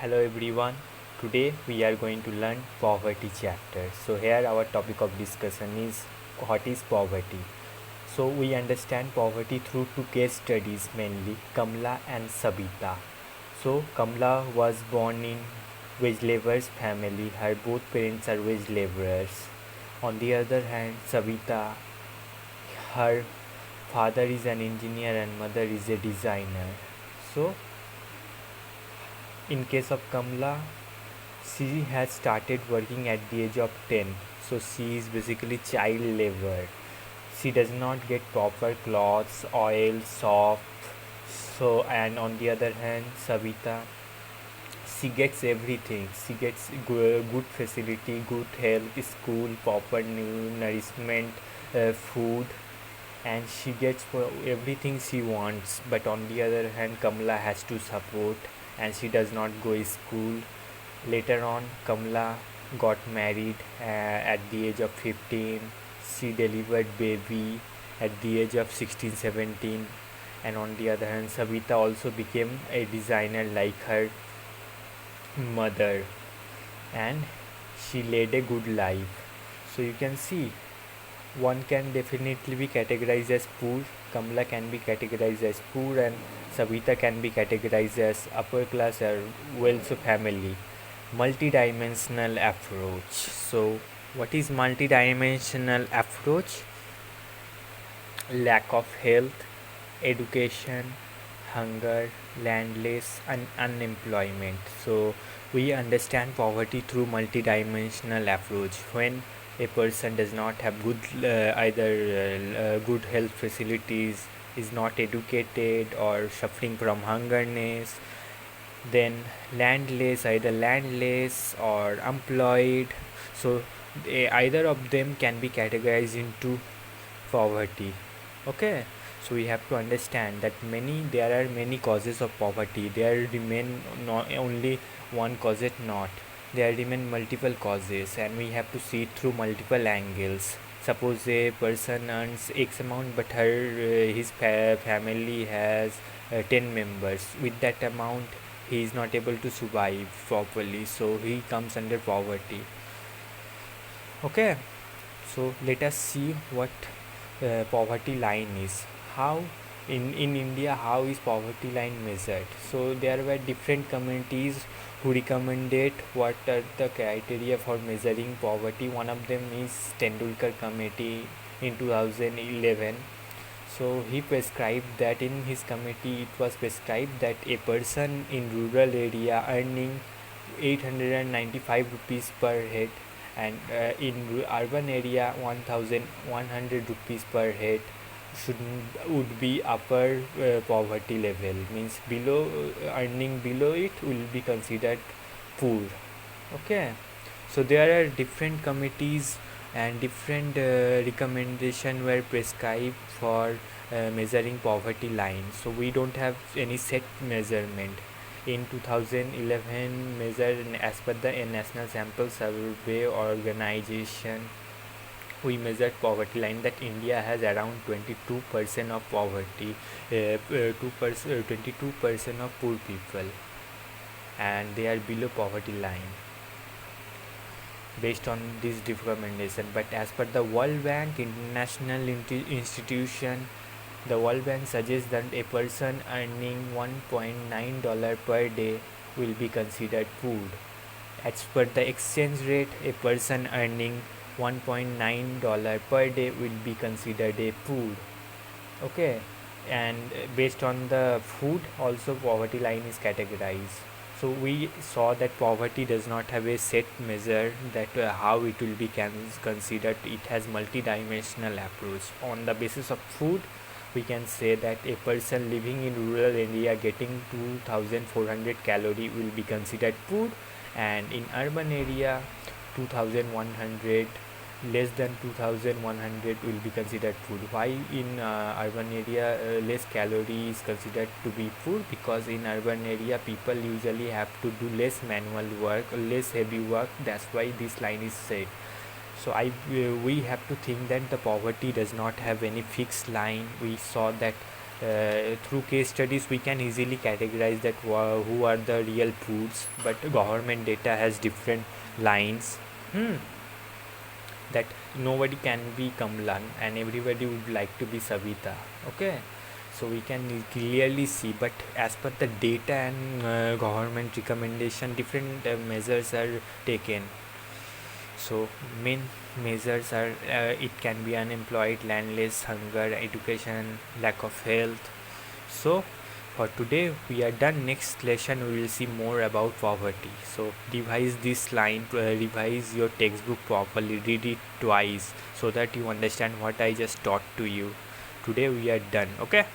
Hello everyone. Today we are going to learn poverty chapter. So here our topic of discussion is what is poverty. So we understand poverty through two case studies mainly Kamla and Sabita. So Kamla was born in wage laborers family. Her both parents are wage laborers. On the other hand, Sabita, her father is an engineer and mother is a designer. So in case of Kamla, she has started working at the age of 10, so she is basically child labor. She does not get proper clothes, oil, soap. So, and on the other hand, Savita, she gets everything. She gets good facility, good health, school, proper nourishment, food, and she gets for everything she wants. But on the other hand, Kamala has to support, and she does not go to school. Later on, Kamala got married at the age of 15. She delivered baby at the age of 16, 17. And on the other hand, Savita also became a designer like her mother, and she led a good life. So you can see one can definitely be categorized as poor. Kamala can be categorized as poor, and Savita can be categorized as upper class or wealthy family. Multidimensional approach. So what is multidimensional approach? Lack of health, education, hunger, landless, and unemployment. So we understand poverty through multidimensional approach. When a person does not have good health facilities, is not educated, or suffering from hungerness, then either landless or employed. So either of them can be categorized into poverty. Okay, so we have to understand that there are many causes of poverty. There remain not only one cause, not there remain multiple causes, and we have to see it through multiple angles. Suppose a person earns x amount, but his family has 10 members. With that amount, he is not able to survive properly, so he comes under poverty. Okay, so let us see what poverty line is. How in India, how is poverty line measured? So there were different communities who recommended what are the criteria for measuring poverty. One of them is Tendulkar committee in 2011. So he prescribed that in his committee it was prescribed that a person in rural area earning 895 rupees per head, and in urban area 1100 rupees per head should would be upper poverty level, means below earning below it will be considered poor. Okay, so there are different committees and different recommendation were prescribed for measuring poverty line. So we don't have any set measurement. In 2011 measured as per the National Sample Survey Organization, we measured poverty line that India has around 22% of poverty, 22% of poor people, and they are below poverty line based on this recommendation. But as per the World Bank International Institution, the World Bank suggests that a person earning $1.9 per day will be considered poor. As per the exchange rate, a person earning $1.9 per day will be considered a poor. Okay, and based on the food also poverty line is categorized. So we saw that poverty does not have a set measure that how it will be considered. It has multi-dimensional approach. On the basis of food, we can say that a person living in rural area getting 2400 calorie will be considered poor, and in urban area 2100, less than 2100 will be considered food. Why in urban area less calorie is considered to be food? Because in urban area people usually have to do less manual work, less heavy work. That's why this line is said. So we have to think that the poverty does not have any fixed line. We saw that through case studies we can easily categorize that who are the real poods, but government data has different lines. Hmm. That nobody can be Kamlan and everybody would like to be Savita. Okay, so we can clearly see, but as per the data and government recommendation, different measures are taken. So main measures are it can be unemployed, landless, hunger, education, lack of health. So for today we are done. Next lesson we will see more about poverty. So revise this line, revise your textbook properly, read it twice so that you understand what I just taught to you. Today we are done. Okay.